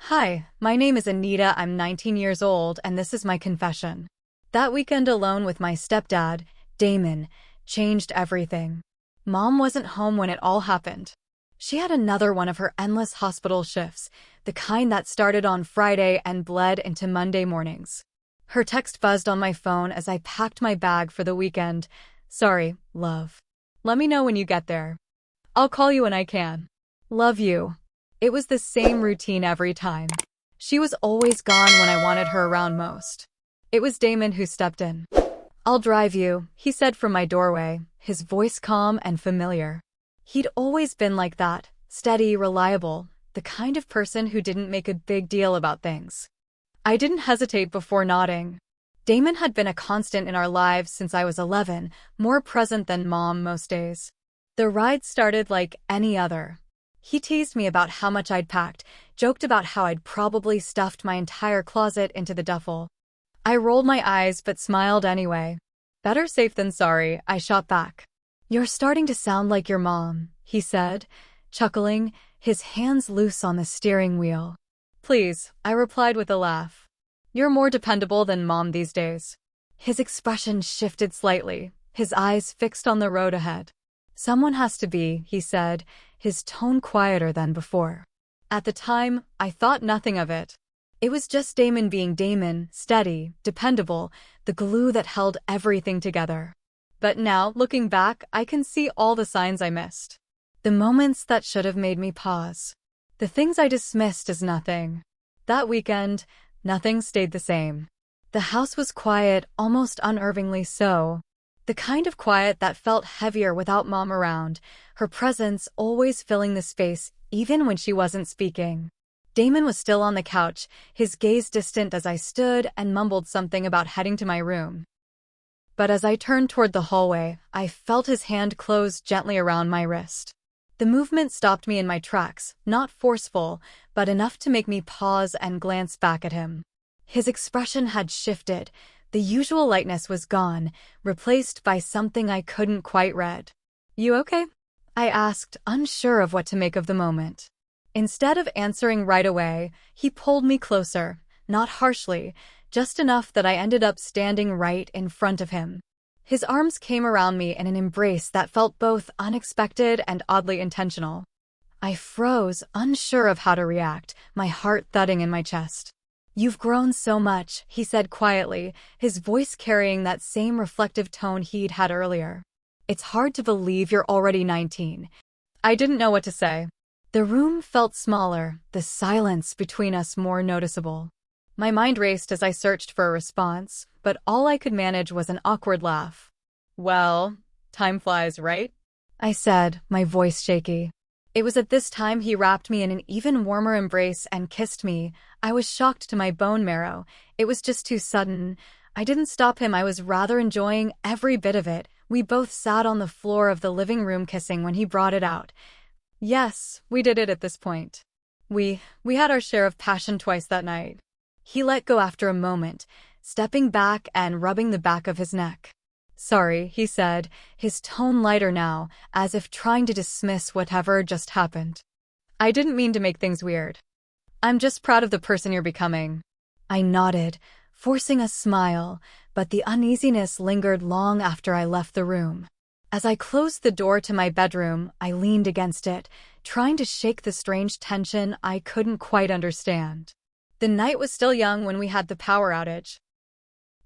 Hi, my name is Anita. I'm 19 years old, and this is my confession. That weekend alone with my stepdad, Damon, changed everything. Mom wasn't home when it all happened. She had another one of her endless hospital shifts, the kind that started on Friday and bled into Monday mornings. Her text buzzed on my phone as I packed my bag for the weekend. Sorry, love. Let me know when you get there. I'll call you when I can. Love you. It was the same routine every time. She was always gone when I wanted her around most. It was Damon who stepped in. I'll drive you, he said from my doorway, his voice calm and familiar. He'd always been like that, steady, reliable, the kind of person who didn't make a big deal about things. I didn't hesitate before nodding. Damon had been a constant in our lives since I was 11, more present than Mom most days. The ride started like any other. He teased me about how much I'd packed, joked about how I'd probably stuffed my entire closet into the duffel. I rolled my eyes but smiled anyway. Better safe than sorry, I shot back. You're starting to sound like your mom, he said, chuckling, his hands loose on the steering wheel. Please, I replied with a laugh. You're more dependable than Mom these days. His expression shifted slightly, his eyes fixed on the road ahead. Someone has to be, he said, his tone quieter than before. At the time, I thought nothing of it. It was just Damon being Damon, steady, dependable, the glue that held everything together. But now, looking back, I can see all the signs I missed. The moments that should have made me pause. The things I dismissed as nothing. That weekend, nothing stayed the same. The house was quiet, almost unnervingly so. The kind of quiet that felt heavier without Mom around, her presence always filling the space, even when she wasn't speaking. Damon was still on the couch, his gaze distant as I stood and mumbled something about heading to my room. But as I turned toward the hallway, I felt his hand close gently around my wrist. The movement stopped me in my tracks, not forceful, but enough to make me pause and glance back at him. His expression had shifted. The usual lightness was gone, replaced by something I couldn't quite read. You okay? I asked, unsure of what to make of the moment. Instead of answering right away, he pulled me closer, not harshly, just enough that I ended up standing right in front of him. His arms came around me in an embrace that felt both unexpected and oddly intentional. I froze, unsure of how to react, my heart thudding in my chest. You've grown so much, he said quietly, his voice carrying that same reflective tone he'd had earlier. It's hard to believe you're already 19. I didn't know what to say. The room felt smaller, the silence between us more noticeable. My mind raced as I searched for a response, but all I could manage was an awkward laugh. Well, time flies, right? I said, my voice shaky. It was at this time he wrapped me in an even warmer embrace and kissed me. I was shocked to my bone marrow. It was just too sudden. I didn't stop him. I was rather enjoying every bit of it. We both sat on the floor of the living room kissing when he brought it out. Yes, we did it at this point. We had our share of passion twice that night. He let go after a moment, stepping back and rubbing the back of his neck. Sorry, he said, his tone lighter now, as if trying to dismiss whatever just happened. I didn't mean to make things weird. I'm just proud of the person you're becoming. I nodded, forcing a smile, but the uneasiness lingered long after I left the room. As I closed the door to my bedroom, I leaned against it, trying to shake the strange tension I couldn't quite understand. The night was still young when we had the power outage.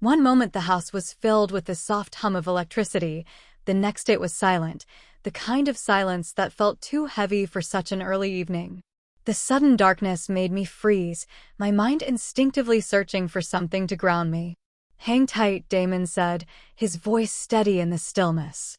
One moment the house was filled with the soft hum of electricity, the next it was silent, the kind of silence that felt too heavy for such an early evening. The sudden darkness made me freeze, my mind instinctively searching for something to ground me. Hang tight, Damon said, his voice steady in the stillness.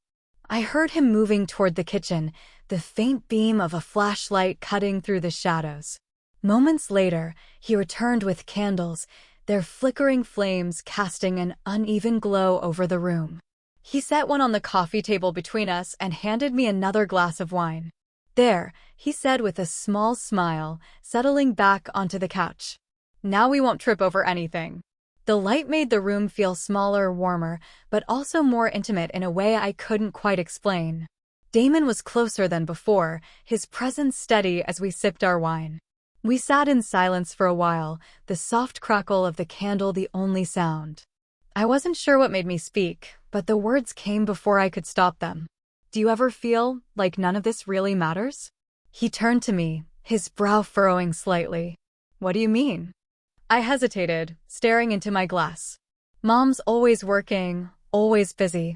I heard him moving toward the kitchen, the faint beam of a flashlight cutting through the shadows. Moments later, he returned with candles, their flickering flames casting an uneven glow over the room. He set one on the coffee table between us and handed me another glass of wine. There, he said with a small smile, settling back onto the couch. Now we won't trip over anything. The light made the room feel smaller, warmer, but also more intimate in a way I couldn't quite explain. Damon was closer than before, his presence steady as we sipped our wine. We sat in silence for a while, the soft crackle of the candle the only sound. I wasn't sure what made me speak, but the words came before I could stop them. Do you ever feel like none of this really matters? He turned to me, his brow furrowing slightly. What do you mean? I hesitated, staring into my glass. Mom's always working, always busy.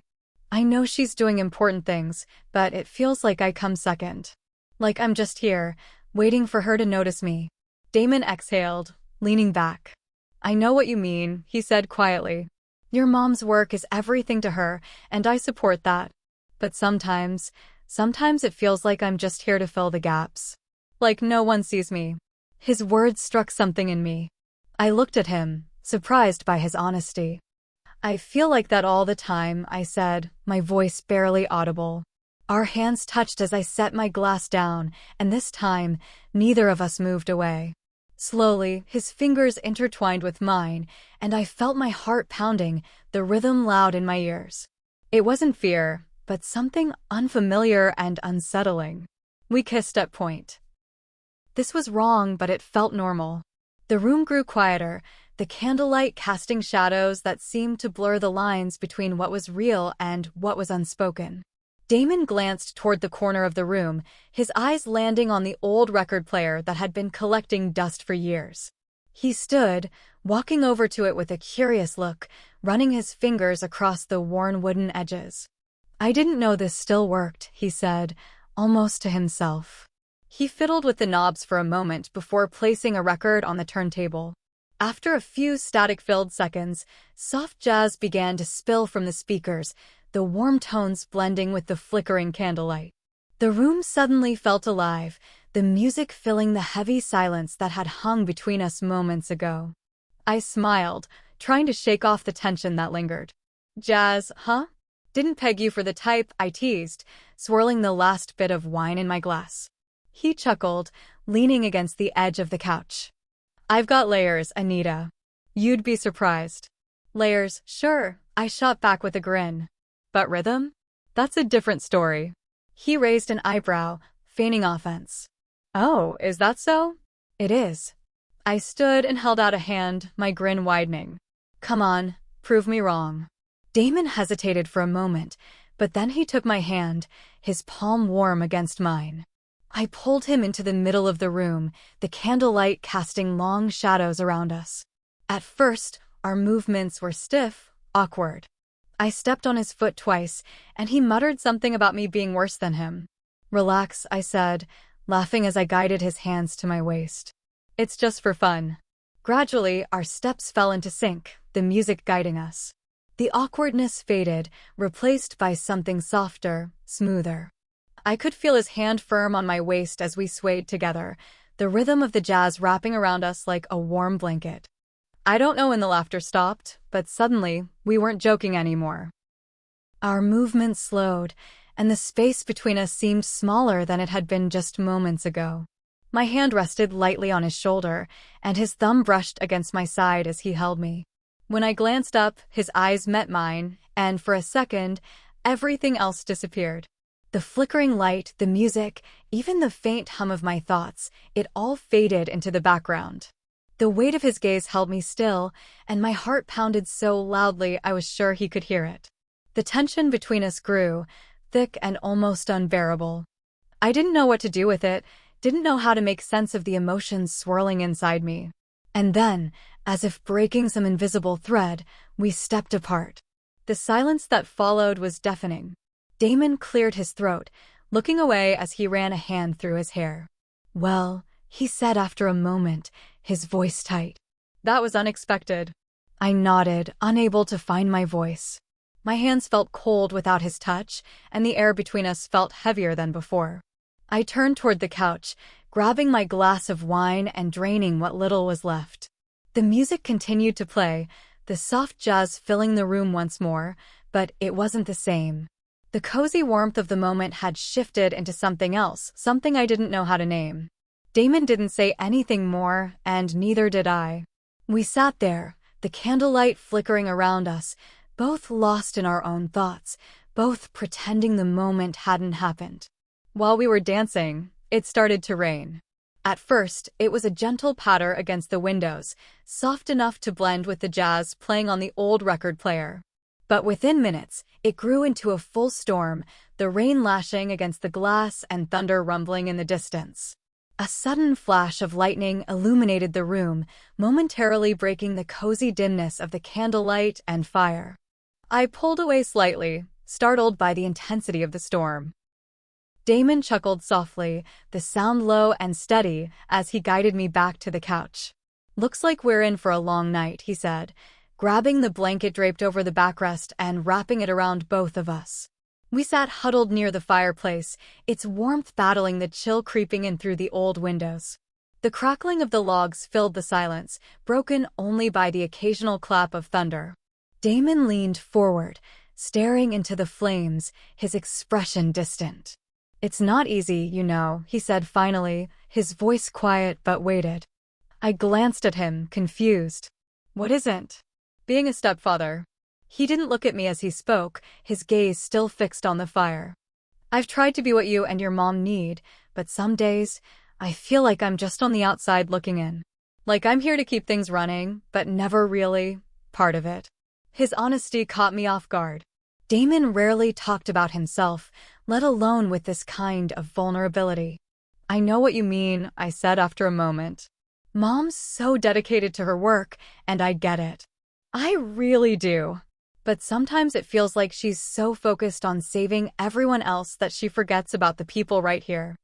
I know she's doing important things, but it feels like I come second. Like I'm just here, waiting for her to notice me. Damon exhaled, leaning back. I know what you mean, he said quietly. Your mom's work is everything to her, and I support that. But sometimes it feels like I'm just here to fill the gaps. Like no one sees me. His words struck something in me. I looked at him, surprised by his honesty. I feel like that all the time, I said, my voice barely audible. Our hands touched as I set my glass down, and this time, neither of us moved away. Slowly, his fingers intertwined with mine, and I felt my heart pounding, the rhythm loud in my ears. It wasn't fear, but something unfamiliar and unsettling. We kissed at point. This was wrong, but it felt normal. The room grew quieter, the candlelight casting shadows that seemed to blur the lines between what was real and what was unspoken. Damon glanced toward the corner of the room, his eyes landing on the old record player that had been collecting dust for years. He stood, walking over to it with a curious look, running his fingers across the worn wooden edges. I didn't know this still worked, he said, almost to himself. He fiddled with the knobs for a moment before placing a record on the turntable. After a few static-filled seconds, soft jazz began to spill from the speakers, the warm tones blending with the flickering candlelight. The room suddenly felt alive, the music filling the heavy silence that had hung between us moments ago. I smiled, trying to shake off the tension that lingered. Jazz, huh? Didn't peg you for the type, I teased, swirling the last bit of wine in my glass. He chuckled, leaning against the edge of the couch. I've got layers, Anita. You'd be surprised. Layers, sure, I shot back with a grin. But rhythm? That's a different story. He raised an eyebrow, feigning offense. Oh, is that so? It is. I stood and held out a hand, my grin widening. Come on, prove me wrong. Damon hesitated for a moment, but then he took my hand, his palm warm against mine. I pulled him into the middle of the room, the candlelight casting long shadows around us. At first, our movements were stiff, awkward. I stepped on his foot twice, and he muttered something about me being worse than him. Relax, I said, laughing as I guided his hands to my waist. It's just for fun. Gradually, our steps fell into sync, the music guiding us. The awkwardness faded, replaced by something softer, smoother. I could feel his hand firm on my waist as we swayed together, the rhythm of the jazz wrapping around us like a warm blanket. I don't know when the laughter stopped, but suddenly, we weren't joking anymore. Our movements slowed, and the space between us seemed smaller than it had been just moments ago. My hand rested lightly on his shoulder, and his thumb brushed against my side as he held me. When I glanced up, his eyes met mine, and for a second, everything else disappeared. The flickering light, the music, even the faint hum of my thoughts, it all faded into the background. The weight of his gaze held me still, and my heart pounded so loudly I was sure he could hear it. The tension between us grew, thick and almost unbearable. I didn't know what to do with it, didn't know how to make sense of the emotions swirling inside me. And then, as if breaking some invisible thread, we stepped apart. The silence that followed was deafening. Damon cleared his throat, looking away as he ran a hand through his hair. Well, he said after a moment, his voice tight. That was unexpected. I nodded, unable to find my voice. My hands felt cold without his touch, and the air between us felt heavier than before. I turned toward the couch, grabbing my glass of wine and draining what little was left. The music continued to play, the soft jazz filling the room once more, but it wasn't the same. The cozy warmth of the moment had shifted into something else, something I didn't know how to name. Damon didn't say anything more, and neither did I. We sat there, the candlelight flickering around us, both lost in our own thoughts, both pretending the moment hadn't happened. While we were dancing, it started to rain. At first, it was a gentle patter against the windows, soft enough to blend with the jazz playing on the old record player. But within minutes, it grew into a full storm, the rain lashing against the glass and thunder rumbling in the distance. A sudden flash of lightning illuminated the room, momentarily breaking the cozy dimness of the candlelight and fire. I pulled away slightly, startled by the intensity of the storm. Damon chuckled softly, the sound low and steady, as he guided me back to the couch. "Looks like we're in for a long night," he said, grabbing the blanket draped over the backrest and wrapping it around both of us. We sat huddled near the fireplace, its warmth battling the chill creeping in through the old windows. The crackling of the logs filled the silence, broken only by the occasional clap of thunder. Damon leaned forward, staring into the flames, his expression distant. "It's not easy, you know," he said finally, his voice quiet but weighted. I glanced at him, confused. "What isn't?" "Being a stepfather." He didn't look at me as he spoke, his gaze still fixed on the fire. "I've tried to be what you and your mom need, but some days, I feel like I'm just on the outside looking in. Like I'm here to keep things running, but never really part of it." His honesty caught me off guard. Damon rarely talked about himself, let alone with this kind of vulnerability. "I know what you mean," I said after a moment. "Mom's so dedicated to her work, and I get it. I really do. But sometimes it feels like she's so focused on saving everyone else that she forgets about the people right here."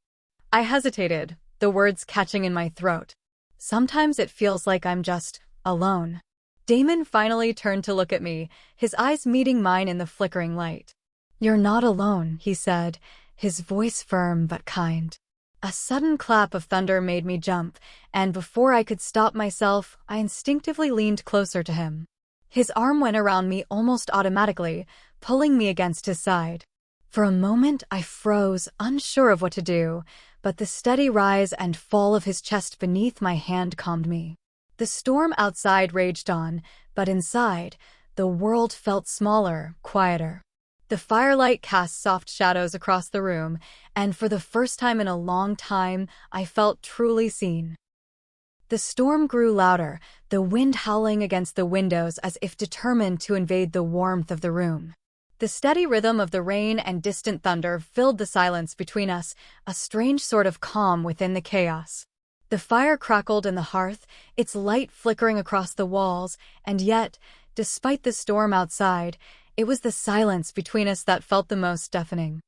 I hesitated, the words catching in my throat. "Sometimes it feels like I'm just alone." Damon finally turned to look at me, his eyes meeting mine in the flickering light. "You're not alone," he said, his voice firm but kind. A sudden clap of thunder made me jump, and before I could stop myself, I instinctively leaned closer to him. His arm went around me almost automatically, pulling me against his side. For a moment, I froze, unsure of what to do, but the steady rise and fall of his chest beneath my hand calmed me. The storm outside raged on, but inside, the world felt smaller, quieter. The firelight cast soft shadows across the room, and for the first time in a long time, I felt truly seen. The storm grew louder, the wind howling against the windows as if determined to invade the warmth of the room. The steady rhythm of the rain and distant thunder filled the silence between us, a strange sort of calm within the chaos. The fire crackled in the hearth, its light flickering across the walls, and yet, despite the storm outside, it was the silence between us that felt the most deafening.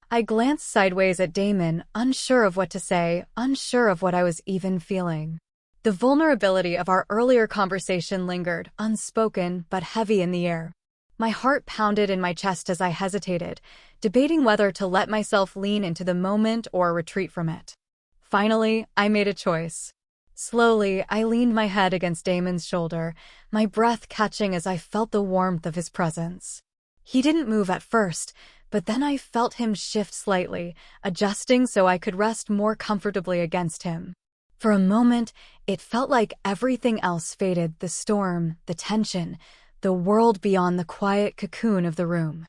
I glanced sideways at Damon, unsure of what to say, unsure of what I was even feeling. The vulnerability of our earlier conversation lingered, unspoken but heavy in the air. My heart pounded in my chest as I hesitated, debating whether to let myself lean into the moment or retreat from it. Finally, I made a choice. Slowly, I leaned my head against Damon's shoulder, my breath catching as I felt the warmth of his presence. He didn't move at first, but then I felt him shift slightly, adjusting so I could rest more comfortably against him. For a moment, it felt like everything else faded, the storm, the tension, the world beyond the quiet cocoon of the room.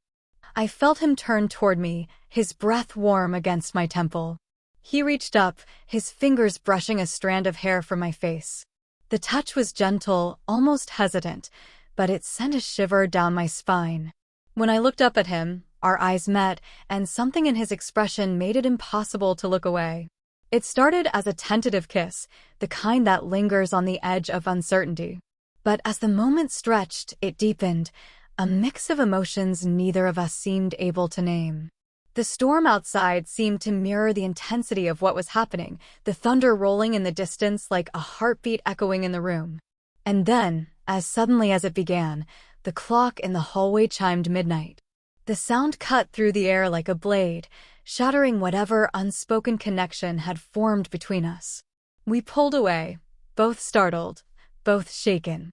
I felt him turn toward me, his breath warm against my temple. He reached up, his fingers brushing a strand of hair from my face. The touch was gentle, almost hesitant, but it sent a shiver down my spine. When I looked up at him, our eyes met, and something in his expression made it impossible to look away. It started as a tentative kiss, the kind that lingers on the edge of uncertainty. But as the moment stretched, it deepened, a mix of emotions neither of us seemed able to name. The storm outside seemed to mirror the intensity of what was happening, the thunder rolling in the distance like a heartbeat echoing in the room. And then, as suddenly as it began, the clock in the hallway chimed midnight. The sound cut through the air like a blade, shattering whatever unspoken connection had formed between us. We pulled away, both startled, both shaken.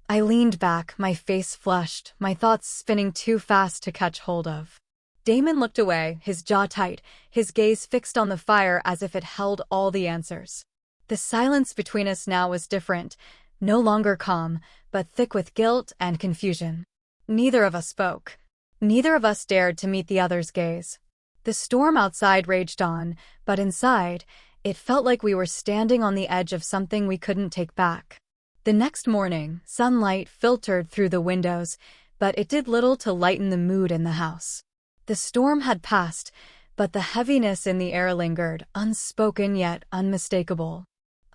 I leaned back, my face flushed, my thoughts spinning too fast to catch hold of. Damon looked away, his jaw tight, his gaze fixed on the fire as if it held all the answers. The silence between us now was different, no longer calm, but thick with guilt and confusion. Neither of us spoke. Neither of us dared to meet the other's gaze. The storm outside raged on, but inside, It felt like we were standing on the edge of something we couldn't take back. The next morning, sunlight filtered through the windows, but it did little to lighten the mood in the house. The storm had passed, but the heaviness in the air lingered, unspoken yet unmistakable.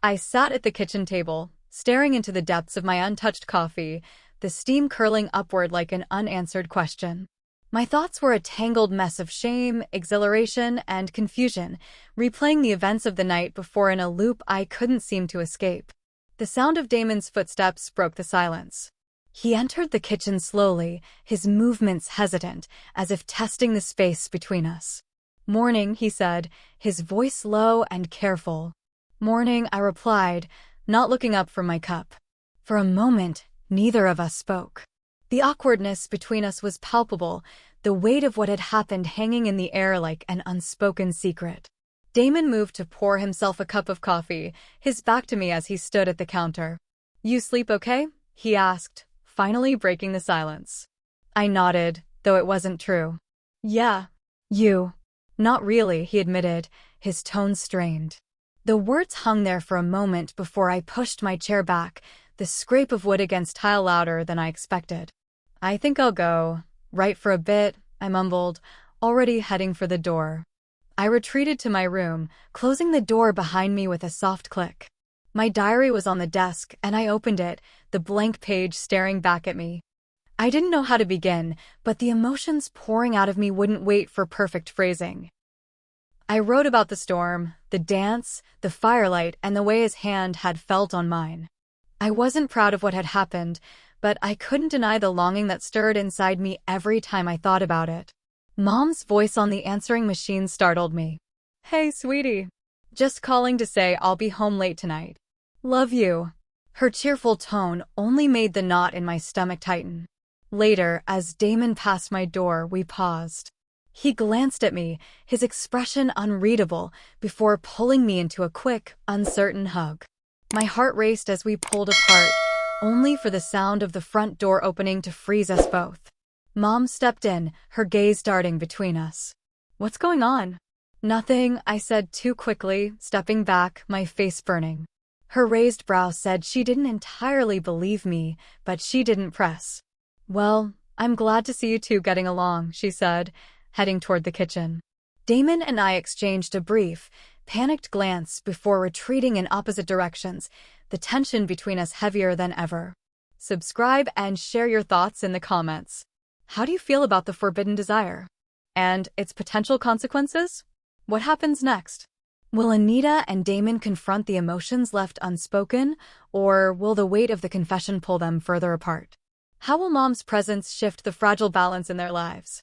I sat at the kitchen table, staring into the depths of my untouched coffee, the steam curling upward like an unanswered question. My thoughts were a tangled mess of shame, exhilaration, and confusion, replaying the events of the night before in a loop I couldn't seem to escape. The sound of Damon's footsteps broke the silence. He entered the kitchen slowly, his movements hesitant, as if testing the space between us. "Morning," he said, his voice low and careful. "Morning," I replied, not looking up from my cup. For a moment, neither of us spoke. The awkwardness between us was palpable, the weight of what had happened hanging in the air like an unspoken secret. Damon moved to pour himself a cup of coffee, his back to me as he stood at the counter. "You sleep okay?" he asked, finally breaking the silence. I nodded, though it wasn't true. "Yeah. You?" "Not really," he admitted, his tone strained. The words hung there for a moment before I pushed my chair back, the scrape of wood against tile louder than I expected. "I think I'll go. Write for a bit," I mumbled, already heading for the door. I retreated to my room, closing the door behind me with a soft click. My diary was on the desk, and I opened it, the blank page staring back at me. I didn't know how to begin, but the emotions pouring out of me wouldn't wait for perfect phrasing. I wrote about the storm, the dance, the firelight, and the way his hand had felt on mine. I wasn't proud of what had happened, but I couldn't deny the longing that stirred inside me every time I thought about it. Mom's voice on the answering machine startled me. "Hey, sweetie. Just calling to say I'll be home late tonight. Love you." Her cheerful tone only made the knot in my stomach tighten. Later, as Damon passed my door, we paused. He glanced at me, his expression unreadable, before pulling me into a quick, uncertain hug. My heart raced as we pulled apart, only for the sound of the front door opening to freeze us both. Mom stepped in, her gaze darting between us. "What's going on?" "Nothing," I said too quickly, stepping back, my face burning. Her raised brow said she didn't entirely believe me, but she didn't press. "Well, I'm glad to see you two getting along," she said, heading toward the kitchen. Damon and I exchanged a brief, panicked glance before retreating in opposite directions, the tension between us heavier than ever. Subscribe and share your thoughts in the comments. How do you feel about the forbidden desire? And its potential consequences? What happens next? Will Anita and Damon confront the emotions left unspoken, or will the weight of the confession pull them further apart? How will Mom's presence shift the fragile balance in their lives?